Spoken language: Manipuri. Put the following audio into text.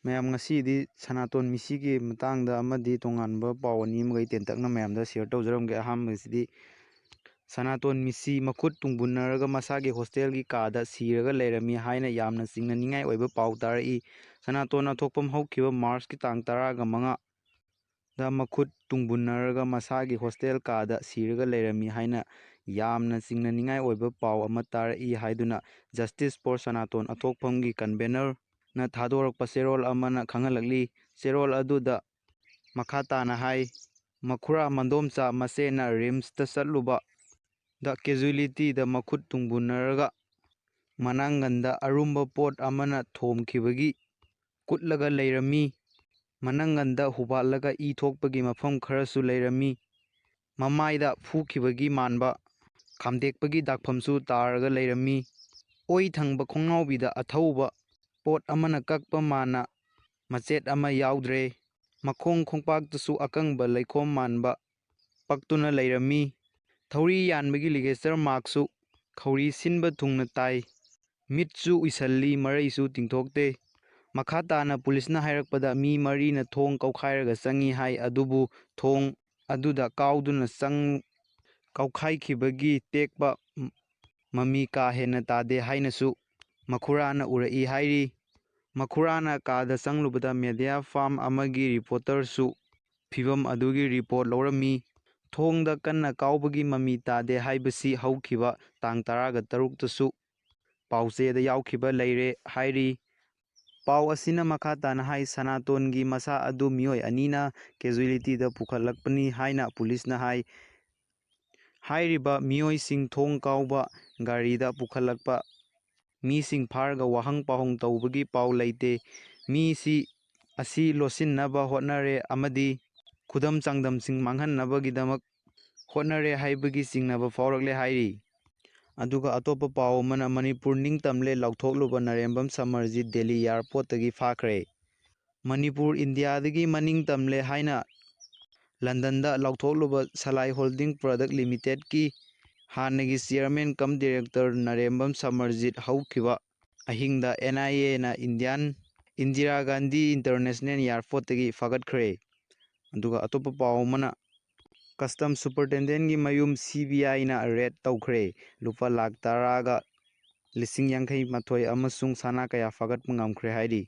ꯃꯌꯥꯝ ꯉꯁꯤꯗꯤ ꯁꯅꯥꯇꯣꯟ ꯃꯤꯁꯤꯒꯤ ꯃꯇꯥꯡꯗ ꯑꯃꯗꯤ ꯇꯣꯉꯥꯟꯕ ꯄꯥꯎ ꯑꯅꯤ ꯑꯃꯒ ꯇꯦꯟꯇꯛꯅ ꯃꯌꯥꯝꯗ ꯁꯤꯌꯔ ꯇꯧꯖꯔꯝꯒꯦ꯫ ꯑꯍꯥꯟꯕꯁꯤꯗꯤ ꯁꯅꯥꯇꯣꯟ ꯃꯤꯁꯤ ꯃꯈꯨꯠ ꯇꯨꯡꯕꯨꯟꯅꯔꯒ ꯃꯁꯥꯒꯤ ꯍꯣꯁꯇꯦꯜꯒꯤ ꯀꯥꯗ ꯁꯤꯔꯒ ꯂꯩꯔꯝꯃꯤ ꯍꯥꯏꯅ ꯌꯥꯝꯅ ꯆꯤꯡꯅꯅꯤꯡꯉꯥꯏ ꯑꯣꯏꯕ ꯄꯥꯎ ꯇꯥꯔꯛꯏ꯫ ꯁꯅꯥꯇꯣꯟ ꯑꯊꯣꯛꯄꯝ ꯍꯧꯈꯤꯕ ꯃꯥꯔꯆꯀꯤ ꯇꯥꯡ 15ꯗ ꯃꯈꯨꯠ ꯇꯨꯡꯕꯨꯟꯅꯔꯒ ꯃꯁꯥꯒꯤ ꯍꯣꯁꯇꯦꯜ ꯀꯥꯗ ꯁꯤꯔꯒ ꯂꯩꯔꯝꯃꯤ ꯍꯥꯏꯅ ꯌꯥꯝꯅ ꯆꯤꯡꯅꯅꯤꯡꯉꯥꯏ ꯑꯣꯏꯕ ꯄꯥꯎ ꯑꯃ ꯇꯥꯔꯛꯏ ꯍꯥꯏꯗꯨꯅ ꯖꯁꯇꯤꯁ ꯐꯣꯔ ꯁꯅꯥꯇꯣꯟ ꯑꯊꯣꯛꯄꯝꯒꯤ ꯀꯟꯚꯦꯅꯔꯅ ꯊꯥꯗꯣꯔꯛꯄ ꯆꯦꯔꯣꯜ ꯑꯃꯅ ꯈꯪꯍꯜꯂꯛꯂꯤ꯫ ꯆꯦꯔꯣꯜ ꯑꯗꯨꯗ ꯃꯈꯥ ꯇꯥꯅ ꯍꯥꯏ ꯃꯈꯨꯔꯥ ꯃꯟꯗꯣꯝꯆꯥ ꯃꯆꯦꯅ ꯔꯤꯝꯁꯇ ꯆꯠꯂꯨꯕ ꯗ ꯀꯦꯖꯨꯌꯦꯂꯤꯇꯤꯗ ꯃꯈꯨꯠ ꯇꯨꯡꯕꯨꯟꯅꯔꯒ ꯃꯅꯪꯒꯟꯗ ꯑꯔꯨꯝꯕ ꯄꯣꯠ ꯑꯃꯅ ꯊꯣꯝꯈꯤꯕꯒꯤ ꯀꯨꯠꯂꯒ ꯂꯩꯔꯝꯃꯤ꯫ ꯃꯅꯪꯒꯟꯗ ꯍꯨꯕꯥꯠꯂꯒ ꯏ ꯊꯣꯛꯄꯒꯤ ꯃꯐꯝ ꯈꯔꯁꯨ ꯂꯩꯔꯝꯃꯤ꯫ ꯃꯃꯥꯏꯗ ꯐꯨꯈꯤꯕꯒꯤ ꯃꯥꯟꯕ ꯈꯥꯝꯗꯦꯛꯄꯒꯤ ꯗꯥꯛꯐꯝꯁꯨ ꯇꯥꯔꯒ ꯂꯩꯔꯝꯃꯤ꯫ ꯑꯣꯏ ꯊꯪꯕ ꯈꯣꯡꯅꯥꯎꯕꯤꯗ ꯑꯊꯧꯕ ꯄꯣꯠ ꯑꯃꯅ ꯀꯛꯄ ꯃꯥꯅ ꯃꯆꯦꯠ ꯑꯃ ꯌꯥꯎꯗ꯭ꯔꯦ꯫ ꯃꯈꯣꯡ ꯈꯣꯡꯄꯥꯛꯇꯁꯨ ꯑꯀꯪꯕ ꯂꯩꯈꯣꯝ ꯃꯥꯟꯕ ꯄꯛꯇꯨꯅ ꯂꯩꯔꯝꯃꯤ꯫ ꯊꯧꯔꯤ ꯌꯥꯟꯕꯒꯤ ꯂꯤꯒꯦꯆꯔ ꯃꯥꯔꯛꯁꯨ ꯈꯧꯔꯤ ꯁꯤꯟꯕ ꯊꯨꯡꯅ ꯇꯥꯏ꯫ ꯃꯤꯠꯁꯨ ꯎꯏꯁꯜꯂꯤ, ꯃꯔꯩꯁꯨ ꯇꯤꯡꯊꯣꯛꯇꯦ꯫ ꯃꯈꯥ ꯇꯥꯅ ꯄꯨꯂꯤꯁꯅ ꯍꯥꯏꯔꯛꯄꯗ ꯃꯤ 4ꯅ ꯊꯣꯡ ꯀꯧꯈꯥꯏꯔꯒ ꯆꯪꯉꯤ ꯍꯥꯏ, ꯑꯗꯨꯕꯨ ꯊꯣꯡ ꯑꯗꯨꯗ ꯀꯥꯎꯗꯨꯅ ꯀꯧꯈꯥꯏꯈꯤꯕꯒꯤ ꯇꯦꯛꯄ ꯃꯃꯤ ꯀꯥ ꯍꯦꯟꯅ ꯇꯥꯗꯦ ꯍꯥꯏꯅꯁꯨ ꯃꯈꯨꯔꯥꯅ ꯎꯔꯛꯏ ꯍꯥꯏꯔꯤ꯫ ꯃꯈꯨꯔꯥꯅ ꯀꯥꯗ ꯆꯪꯂꯨꯕꯗ ꯃꯦꯗꯤꯌꯥ ꯐꯥꯔꯝ ꯑꯃꯒꯤ ꯔꯤꯄꯣꯔꯇꯔꯁꯨ ꯐꯤꯚꯝ ꯑꯗꯨꯒꯤ ꯔꯤꯄꯣꯔꯠ ꯂꯧꯔꯝꯃꯤ꯫ ꯊꯣꯡꯗ ꯀꯟꯅ ꯀꯥꯎꯕꯒꯤ ꯃꯃꯤ ꯇꯥꯗꯦ ꯍꯥꯏꯕꯁꯤ ꯍꯧꯈꯤꯕ ꯇꯥꯡ 13ꯗꯁꯨ ꯄꯥꯎꯆꯦꯗ ꯌꯥꯎꯈꯤꯕ ꯂꯩꯔꯦ ꯍꯥꯏꯔꯤ꯫ ꯄꯥꯎ ꯑꯁꯤꯅ ꯃꯈꯥ ꯇꯥꯅ ꯍꯥꯏ ꯁꯅꯥꯇꯣꯟꯒꯤ ꯃꯁꯥ ꯑꯗꯨ ꯃꯤꯑꯣꯏ 2ꯅ ꯀꯦꯖꯨꯌꯦꯂꯤꯇꯤꯗ ꯄꯨꯈꯠꯂꯛꯄꯅꯤ ꯍꯥꯏꯅ ꯄꯨꯂꯤꯁꯅ ꯍꯥꯏ꯫ ꯍꯥꯏꯔꯤꯕ ꯃꯤꯑꯣꯏꯁꯤꯡ ꯊꯣꯡ ꯀꯥꯎꯕ ꯒꯥꯔꯤꯗ ꯄꯨꯈꯠꯂꯛꯄ ꯃꯤꯁꯤꯡ ꯐꯥꯔꯒ ꯋꯥꯍꯪ ꯄꯥꯎꯍꯪ ꯇꯧꯕꯒꯤ ꯄꯥꯎ ꯂꯩꯇꯦ꯫ ꯃꯤꯁꯤ ꯑꯁꯤ ꯂꯣꯠꯁꯤꯟꯅꯕ ꯍꯣꯠꯅꯔꯦ ꯑꯃꯗꯤ ꯈꯨꯗꯝ ꯆꯥꯡꯗꯝꯁꯤꯡ ꯃꯥꯡꯍꯟꯅꯕꯒꯤꯗꯃꯛ ꯍꯣꯠꯅꯔꯦ ꯍꯥꯏꯕꯒꯤ ꯆꯤꯡꯅꯕ ꯐꯥꯎꯔꯛꯂꯦ ꯍꯥꯏꯔꯤ꯫ ꯑꯗꯨꯒ ꯑꯇꯣꯞꯄ ꯄꯥꯎ ꯑꯃꯅ ꯃꯅꯤꯄꯨꯔ ꯅꯤꯡꯇꯝꯂꯦ ꯂꯥꯎꯊꯣꯛꯂꯨꯕ ꯅꯔꯦꯝꯕꯝ ꯁꯃꯔꯖꯤꯠ ꯗꯦꯜꯂꯤ ꯑꯦꯌꯔꯄꯣꯔꯠꯇꯒꯤ ꯐꯥꯈ꯭ꯔꯦ꯫ ꯃꯅꯤꯄꯨꯔ ꯏꯟꯗꯤꯌꯥꯗꯒꯤ ꯃꯅꯤꯡ ꯇꯝꯂꯦ ꯍꯥꯏꯅ ꯂꯟꯗꯟꯗ ꯂꯥꯎꯊꯣꯛꯂꯨꯕ ꯁꯂꯥꯏ ꯍꯣꯜꯗꯤꯡ ꯄ꯭ꯔꯗꯛ ꯂꯤꯃꯤꯇꯦꯗꯀꯤ ꯍꯥꯟꯅꯒꯤ ꯆꯦꯌꯔꯃꯦꯟ ꯀꯝ ꯗꯤꯔꯦꯛꯇꯔ ꯅꯔꯦꯝꯕꯝ ꯁꯃꯔꯖꯤꯠ ꯍꯧꯈꯤꯕ ꯑꯍꯤꯡꯗ NIA ꯅ ꯏꯟꯗꯤꯔꯥ ꯒꯥꯟꯙꯤ ꯏꯟꯇꯔꯅꯦꯁꯅꯦꯜ ꯑꯦꯌꯔꯄꯣꯔꯠꯇꯒꯤ ꯐꯥꯒꯠꯈ꯭ꯔꯦ꯫ ꯑꯗꯨꯒ ꯑꯇꯣꯞꯄ ꯄꯥꯎ ꯑꯃꯅ ꯀꯁꯇꯝ ꯁꯨꯄꯔꯤꯟꯇꯦꯟꯗꯦꯟꯠꯀꯤ ꯃꯌꯨꯝ CBIꯅ ꯔꯦꯗ ꯇꯧꯈ꯭ꯔꯦ꯫ ꯂꯨꯄꯥ ꯂꯥꯈ 10ꯒ 50,000 ꯑꯃꯁꯨꯡ ꯁꯅꯥ ꯀꯌꯥ ꯐꯥꯒꯠꯄ ꯉꯝꯈ꯭ꯔꯦ ꯍꯥꯏꯔꯤ꯫